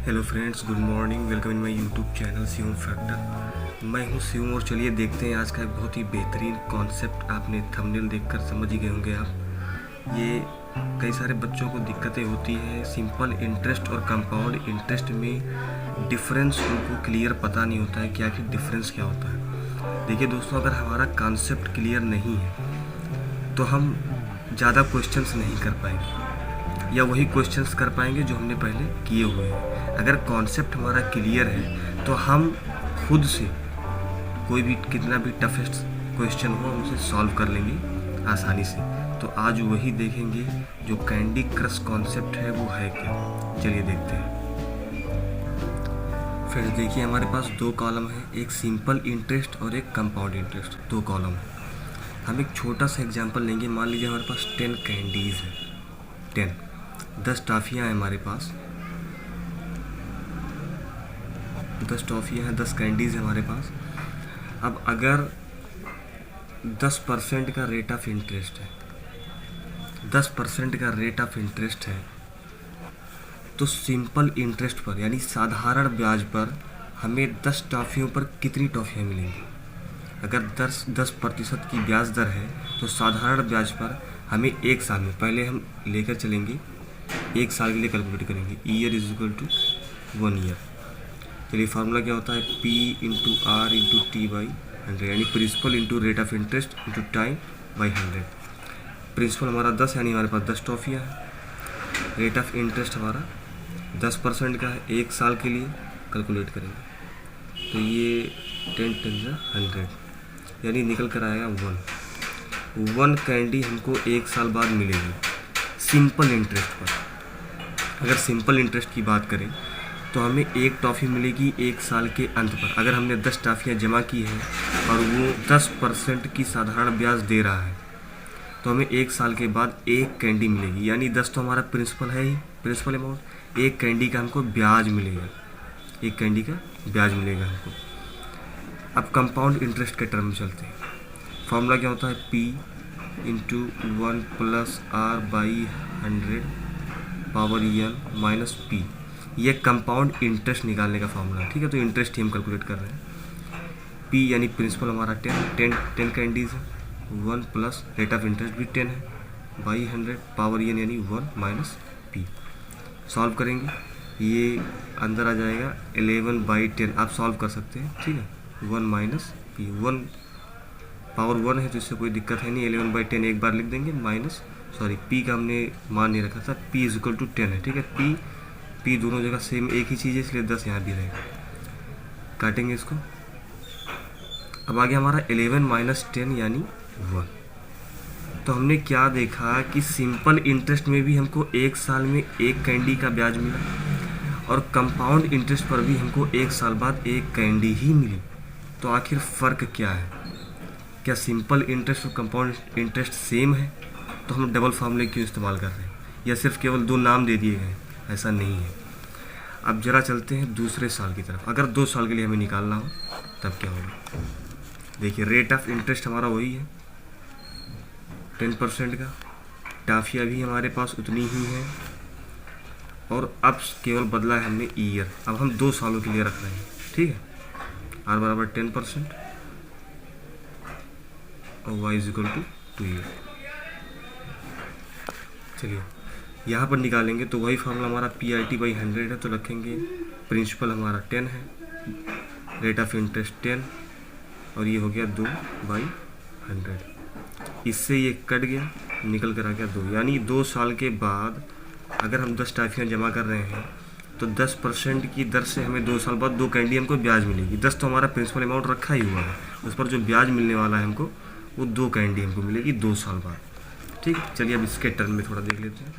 Hello friends, good morning. Welcome in my YouTube channel Shivam factor. मैं हूं शिवम और चलिए देखते हैं आज का एक बहुत ही बेहतरीन कॉन्सेप्ट। आपने थंबनेल देखकर समझ ही गए होंगे आप। ये कई सारे बच्चों को दिक्कतें होती है सिंपल इंटरेस्ट और कंपाउंड इंटरेस्ट में डिफरेंस उनको क्लियर पता नहीं होता है कि आखिर डिफरेंस क्या होता है। देखिए दोस्तों, अगर हमारा कॉन्सेप्ट क्लियर नहीं है तो हम ज़्यादा क्वेश्चंस नहीं कर पाएंगे या वही क्वेश्चंस कर पाएंगे जो हमने पहले किए हुए हैं। अगर कॉन्सेप्ट हमारा क्लियर है तो हम खुद से कोई भी कितना भी टफेस्ट क्वेश्चन हो हम उसे सॉल्व कर लेंगे आसानी से। तो आज वही देखेंगे जो कैंडी क्रश कॉन्सेप्ट है वो है क्या। चलिए देखते हैं। फिर देखिए, हमारे पास दो कॉलम है, एक सिंपल इंटरेस्ट और एक कंपाउंड इंटरेस्ट। दो कॉलम है। हम एक छोटा सा एग्जांपल लेंगे। मान लीजिए हमारे पास 10 कैंडीज़ है, 10 टॉफ़ियाँ हैं हमारे पास, 10 टॉफ़ियाँ हैं, 10 कैंडीज़ है हमारे पास। अब अगर 10% का रेट ऑफ इंटरेस्ट है, 10% का रेट ऑफ इंटरेस्ट है, तो सिंपल इंटरेस्ट पर यानी साधारण ब्याज पर हमें 10 टॉफ़ियों पर कितनी टॉफ़ियाँ मिलेंगी। अगर 10% की ब्याज दर है तो साधारण ब्याज पर हमें एक साल में, पहले हम लेकर चलेंगे एक साल के लिए कैलकुलेट करेंगे। Year is equal to 1 year. चलिए फार्मूला क्या होता है, P into R into T by 100, यानी principal into rate of interest into time by 100। Principal हमारा 10 यानी हमारे पास 10 टॉफ़ियाँ हैं। रेट ऑफ इंटरेस्ट हमारा 10% का है, एक साल के लिए कैलकुलेट करेंगे तो ये 10 × 100 यानी निकल कर आएगा 1 कैंडी हमको एक साल बाद मिलेगी सिंपल इंटरेस्ट पर। अगर सिंपल इंटरेस्ट की बात करें तो हमें एक टॉफ़ी मिलेगी एक साल के अंत पर। अगर हमने 10 टॉफ़ियाँ जमा की हैं और वो 10% की साधारण ब्याज दे रहा है तो हमें एक साल के बाद एक कैंडी मिलेगी, यानी 10 तो हमारा प्रिंसिपल है ही, प्रिंसिपल अमाउंट। एक कैंडी का हमको ब्याज मिलेगा, एक कैंडी का ब्याज मिलेगा हमको। अब कंपाउंड इंटरेस्ट के टर्म में चलते हैं। फार्मूला क्या होता है, P into 1 plus R by 100 power n minus P. ये कंपाउंड इंटरेस्ट निकालने का फार्मूला है, ठीक है। तो इंटरेस्ट ही हम कैलकुलेट कर रहे हैं। P यानी प्रिंसिपल हमारा 10 कैंडीज़ है, 1 प्लस रेट ऑफ इंटरेस्ट भी 10 है बाई 100 पावर n यानी 1 माइनस पी। सॉल्व करेंगे, ये अंदर आ जाएगा 11/10। आप सॉल्व कर सकते हैं, ठीक है। 1 माइनस पी, 1 पावर 1 है तो इससे कोई दिक्कत है नहीं। 11/10 एक बार लिख देंगे, माइनस पी का हमने मान नहीं रखा था, P इज इक्वल टू 10 है, ठीक है। P दोनों जगह सेम एक ही चीज़ है इसलिए 10 यहाँ भी रहेगा। काटेंगे इसको। अब आगे हमारा 11 माइनस 10 यानी 1। तो हमने क्या देखा कि सिंपल इंटरेस्ट में भी हमको एक साल में एक कैंडी का ब्याज मिला और कंपाउंड इंटरेस्ट पर भी हमको एक साल बाद एक कैंडी ही मिली। तो आखिर फ़र्क क्या है? क्या सिंपल इंटरेस्ट और कंपाउंड इंटरेस्ट सेम है? तो हम डबल फार्मूले क्यों इस्तेमाल कर रहे हैं, या सिर्फ केवल दो नाम दे दिए गए? ऐसा नहीं है। अब जरा चलते हैं दूसरे साल की तरफ। अगर 2 साल के लिए हमें निकालना हो तब क्या होगा। देखिए, रेट ऑफ इंटरेस्ट हमारा वही है 10% का, टाफिया भी हमारे पास उतनी ही है और अब केवल बदला है हमने ईयर। अब हम 2 सालों के लिए रख रहे हैं, ठीक है। आर बराबर 10% और y is equal to 2 year. चलिए यहाँ पर निकालेंगे तो वही फार्मूला हमारा PRT बाई 100 है, तो रखेंगे प्रिंसिपल हमारा 10 है, रेट ऑफ इंटरेस्ट 10 और ये हो गया 2/100। इससे ये कट गया, निकल कर आ गया 2, यानी 2 साल के बाद अगर हम 10 टॉफ़ियाँ जमा कर रहे हैं तो 10% की दर से हमें 2 साल बाद 2 कैंडी हमको ब्याज मिलेगी। 10 तो हमारा प्रिंसिपल अमाउंट रखा ही हुआ है, उस पर जो ब्याज मिलने वाला है हमको वो 2 कैंडी हमको मिलेगी 2 साल बाद, ठीक। चलिए अब इसके टर्म में थोड़ा देख लेते हैं।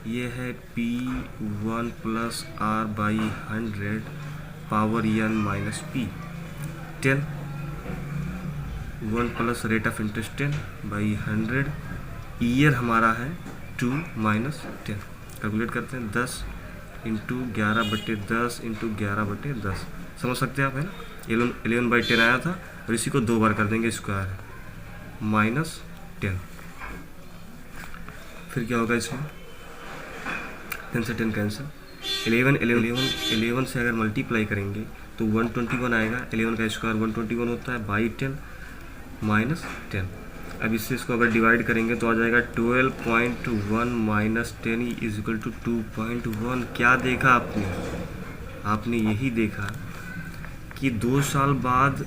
ये है P1 plus R by 100 power n minus P, 10, 1 plus rate of interest 10 by 100। Year हमारा है 2 माइनस 10। कैलकुलेट करते हैं, 10 इंटू 11/10 इंटू 11/10। समझ सकते हैं आप, है ना। 11/10 आया था और इसी को 2 बार कर देंगे, स्क्वायर माइनस 10। फिर क्या होगा इसमें, 10 से 10 कैंसिल, 11 से अगर मल्टीप्लाई करेंगे तो 121 आएगा। 11 का स्क्वायर 121 होता है, बाई 10 माइनस 10। अब इससे इसको अगर डिवाइड करेंगे तो आ जाएगा 12.1 माइनस 10 इज इक्वल टू 2.1। क्या देखा आपने? आपने यही देखा कि 2 साल बाद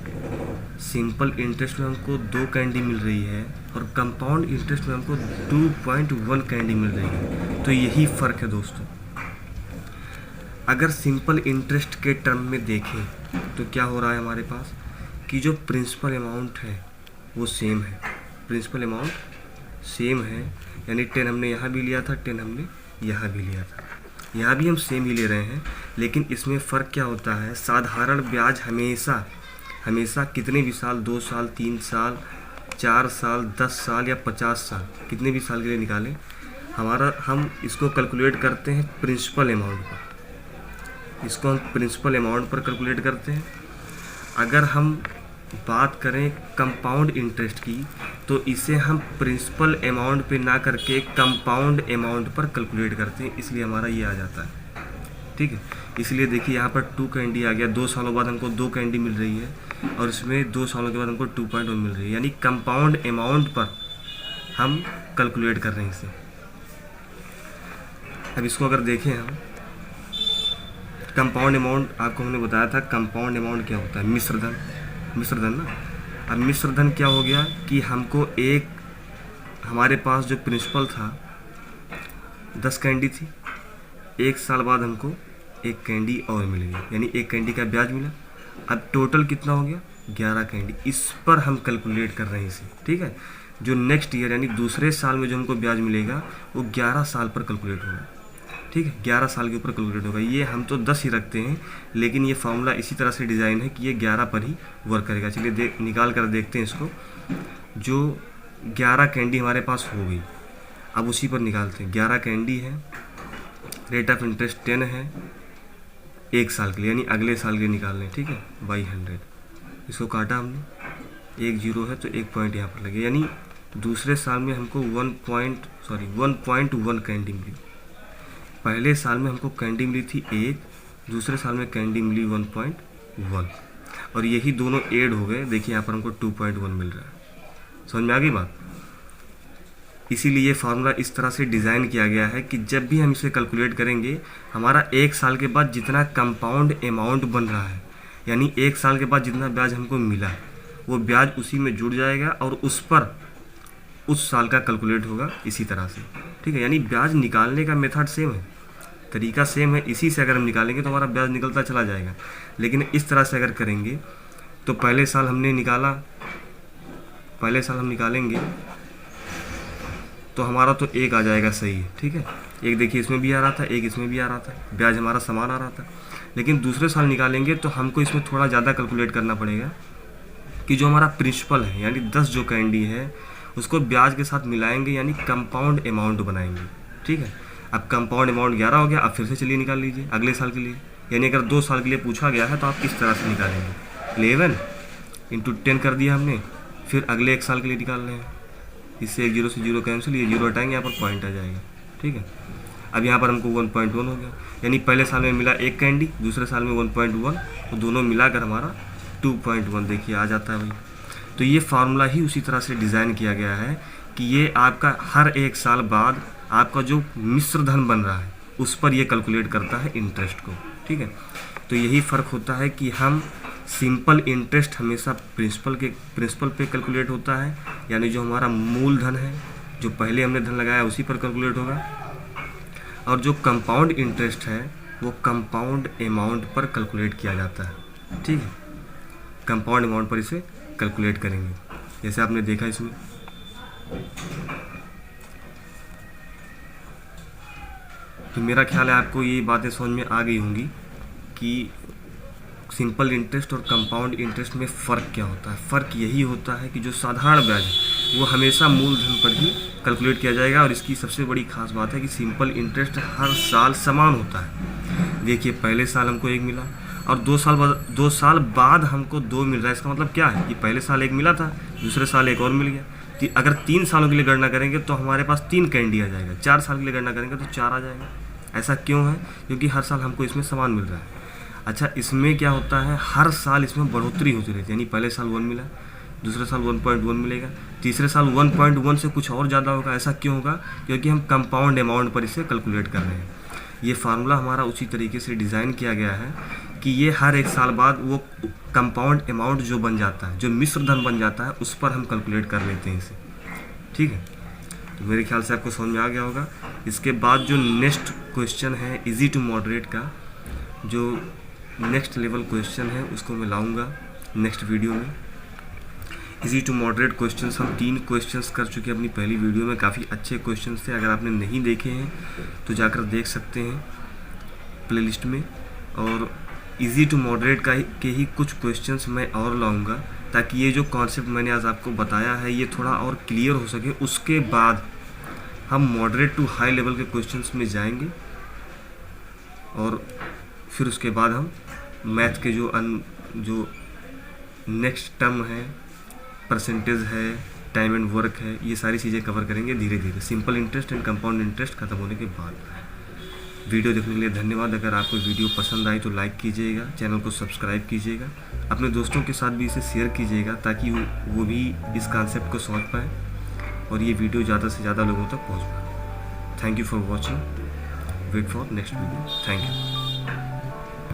सिंपल इंटरेस्ट में हमको 2 कैंडी मिल रही है और कंपाउंड इंटरेस्ट में हमको 2.1 कैंडी मिल रही है। तो यही फ़र्क है दोस्तों। अगर सिंपल इंटरेस्ट के टर्म में देखें तो क्या हो रहा है हमारे पास कि जो प्रिंसिपल अमाउंट है वो सेम है, प्रिंसिपल अमाउंट सेम है, यानी 10 हमने यहाँ भी लिया था, 10 हमने यहाँ भी लिया था, यहाँ भी हम सेम ही ले रहे हैं। लेकिन इसमें फ़र्क क्या होता है, साधारण ब्याज हमेशा कितने भी साल, 2 साल, 3 साल, 4 साल, 10 साल या 50 साल, कितने भी साल के लिए निकालें, हम इसको कैलकुलेट करते हैं प्रिंसिपल अमाउंट पर। इसको हम प्रिंसिपल अमाउंट पर कैलकुलेट करते हैं। अगर हम बात करें कंपाउंड इंटरेस्ट की तो इसे हम प्रिंसिपल अमाउंट पे ना करके कंपाउंड अमाउंट पर कैलकुलेट करते हैं, इसलिए हमारा ये आ जाता है। ठीक है, इसलिए देखिए यहाँ पर 2 कैंडी आ गया। 2 सालों बाद हमको 2 कैंडी मिल रही है और इसमें 2 सालों के बाद हमको 2.1 मिल रही है, यानी कंपाउंड अमाउंट पर हम कैलकुलेट कर रहे हैं इसे। अब इसको अगर देखें हम, कंपाउंड अमाउंट आपको हमने बताया था, कंपाउंड अमाउंट क्या होता है, मिश्रधन ना। अब मिश्रधन क्या हो गया कि हमको हमारे पास जो प्रिंसिपल था 10 कैंडी थी, 1 साल बाद हमको 1 कैंडी और मिल गई, यानी 1 कैंडी का ब्याज मिला। अब टोटल कितना हो गया, 11 कैंडी। इस पर हम कैलकुलेट कर रहे हैं इसे। ठीक है, जो नेक्स्ट ईयर यानी दूसरे साल में जो हमको ब्याज मिलेगा वो 11 साल पर कैलकुलेट होगा। ठीक है, 11 साल के ऊपर कैलकुलेट होगा। ये हम तो 10 ही रखते हैं, लेकिन ये फार्मूला इसी तरह से डिज़ाइन है कि ये 11 पर ही वर्क करेगा। चलिए निकाल कर देखते हैं इसको। जो 11 कैंडी हमारे पास हो गई, अब उसी पर निकालते हैं। 11 कैंडी है, रेट ऑफ इंटरेस्ट 10 है 1 साल के लिए, यानी अगले साल के लिए निकाल लें। ठीक है, बाई 100 इसको काटा हमने, 1 0 है तो 1 पॉइंट यहाँ पर लगे, यानी दूसरे साल में हमको 1.1 कैंडी मिली। पहले साल में हमको कैंडी मिली थी 1, दूसरे साल में कैंडी मिली 1.1 और यही दोनों ऐड हो गए। देखिए यहाँ पर हमको 2.1 मिल रहा है। समझ में आ गई बात? इसीलिए ये फार्मूला इस तरह से डिज़ाइन किया गया है कि जब भी हम इसे कैलकुलेट करेंगे, हमारा 1 साल के बाद जितना कंपाउंड अमाउंट बन रहा है, यानी 1 साल के बाद जितना ब्याज हमको मिला वो ब्याज उसी में जुड़ जाएगा और उस पर उस साल का कैलकुलेट होगा इसी तरह से। ठीक है, यानी ब्याज निकालने का मेथड सेम है, तरीका सेम है। इसी से अगर हम निकालेंगे तो हमारा ब्याज निकलता चला जाएगा। लेकिन इस तरह से अगर करेंगे तो पहले साल हम निकालेंगे तो हमारा तो 1 आ जाएगा, सही है। ठीक है, 1 देखिए इसमें भी आ रहा था, 1 इसमें भी आ रहा था, ब्याज हमारा समान आ रहा था। लेकिन दूसरे साल निकालेंगे तो हमको इसमें थोड़ा ज़्यादा कैलकुलेट करना पड़ेगा कि जो हमारा प्रिंसिपल है यानी 10 जो कैंडी है उसको ब्याज के साथ मिलाएंगे, यानी कंपाउंड अमाउंट बनाएंगे। ठीक है, अब कंपाउंड अमाउंट 11 हो गया। अब फिर से चलिए निकाल लीजिए अगले साल के लिए, यानी अगर 2 साल के लिए पूछा गया है तो आप किस तरह से निकालेंगे। 11 इंटू 10 कर दिया हमने, फिर अगले 1 साल के लिए निकाल रहे हैं। इससे 1 0 से 0 कैंसिल, ये 0 हटाएंगे, यहाँ पर पॉइंट आ जाएगा। ठीक है, अब यहाँ पर हमको 1.1 हो गया, यानी पहले साल में मिला 1 कैंडी, दूसरे साल में 1.1, तो दोनों मिलाकर हमारा 2.1 देखिए आ जाता है भाई। तो ये फार्मूला ही उसी तरह से डिज़ाइन किया गया है कि ये आपका हर 1 साल बाद आपका जो मिश्रधन बन रहा है उस पर ये कैलकुलेट करता है इंटरेस्ट को। ठीक है, तो यही फ़र्क होता है कि हम सिंपल इंटरेस्ट हमेशा प्रिंसिपल पे कैलकुलेट होता है, यानी जो हमारा मूलधन है, जो पहले हमने धन लगाया उसी पर कैलकुलेट होगा। और जो कंपाउंड इंटरेस्ट है वो कंपाउंड अमाउंट पर कैलकुलेट किया जाता है। ठीक है, कंपाउंड अमाउंट पर इसे कैलकुलेट करेंगे, जैसे आपने देखा इसमें। तो मेरा ख्याल है आपको ये बातें समझ में आ गई होंगी कि सिंपल इंटरेस्ट और कंपाउंड इंटरेस्ट में फ़र्क क्या होता है। फ़र्क यही होता है कि जो साधारण ब्याज है वो हमेशा मूलधन पर ही कैलकुलेट किया जाएगा, और इसकी सबसे बड़ी खास बात है कि सिंपल इंटरेस्ट हर साल समान होता है। देखिए पहले साल हमको 1 मिला और 2 साल बाद हमको 2 मिल रहा है। इसका मतलब क्या है कि पहले साल 1 मिला था, दूसरे साल 1 और मिल गया। अगर 3 सालों के लिए गणना करेंगे तो हमारे पास 3 कैंडी आ जाएगा, 4 साल के लिए गणना करेंगे तो 4 आ जाएगा। ऐसा क्यों है? क्योंकि हर साल हमको इसमें सामान मिल रहा है। अच्छा, इसमें क्या होता है, हर साल इसमें बढ़ोतरी होती रहती है, यानी पहले साल 1 मिला, दूसरे साल 1.1 मिलेगा, तीसरे साल 1.1 से कुछ और ज़्यादा होगा। ऐसा क्यों होगा? क्योंकि हम कंपाउंड अमाउंट पर इसे कैलकुलेट कर रहे हैं। ये फार्मूला हमारा उसी तरीके से डिज़ाइन किया गया है कि ये हर एक साल बाद वो कंपाउंड अमाउंट जो बन जाता है, जो मिश्र धन बन जाता है, उस पर हम कैलकुलेट कर लेते हैं इसे। ठीक है, तो मेरे ख्याल से आपको समझ में आ गया होगा। इसके बाद जो नेक्स्ट क्वेश्चन है इजी टू मॉडरेट का, जो नेक्स्ट लेवल क्वेश्चन है, उसको मैं लाऊंगा नेक्स्ट वीडियो में। इजी टू मॉडरेट क्वेश्चंस हम 3 क्वेश्चंस कर चुके हैं अपनी पहली वीडियो में, काफ़ी अच्छे क्वेश्चंस थे। अगर आपने नहीं देखे हैं तो जाकर देख सकते हैं प्लेलिस्ट में। और इजी टू मॉडरेट के ही कुछ क्वेश्चंस मैं और लाऊंगा, ताकि ये जो कॉन्सेप्ट मैंने आज आपको बताया है ये थोड़ा और क्लियर हो सके। उसके बाद हम मॉडरेट टू हाई लेवल के क्वेश्चंस में जाएंगे, और फिर उसके बाद हम मैथ के जो नेक्स्ट टर्म है, परसेंटेज है, टाइम एंड वर्क है, ये सारी चीज़ें कवर करेंगे धीरे धीरे, simple interest and compound interest खत्म होने के बाद। वीडियो देखने के लिए धन्यवाद। अगर आपको वीडियो पसंद आई तो लाइक कीजिएगा, चैनल को सब्सक्राइब कीजिएगा, अपने दोस्तों के साथ भी इसे शेयर कीजिएगा, ताकि वो भी इस कॉन्सेप्ट को समझ पाए और ये वीडियो ज़्यादा से ज़्यादा लोगों तक पहुँच पाए। Thank you for watching, wait for next video. Thank you.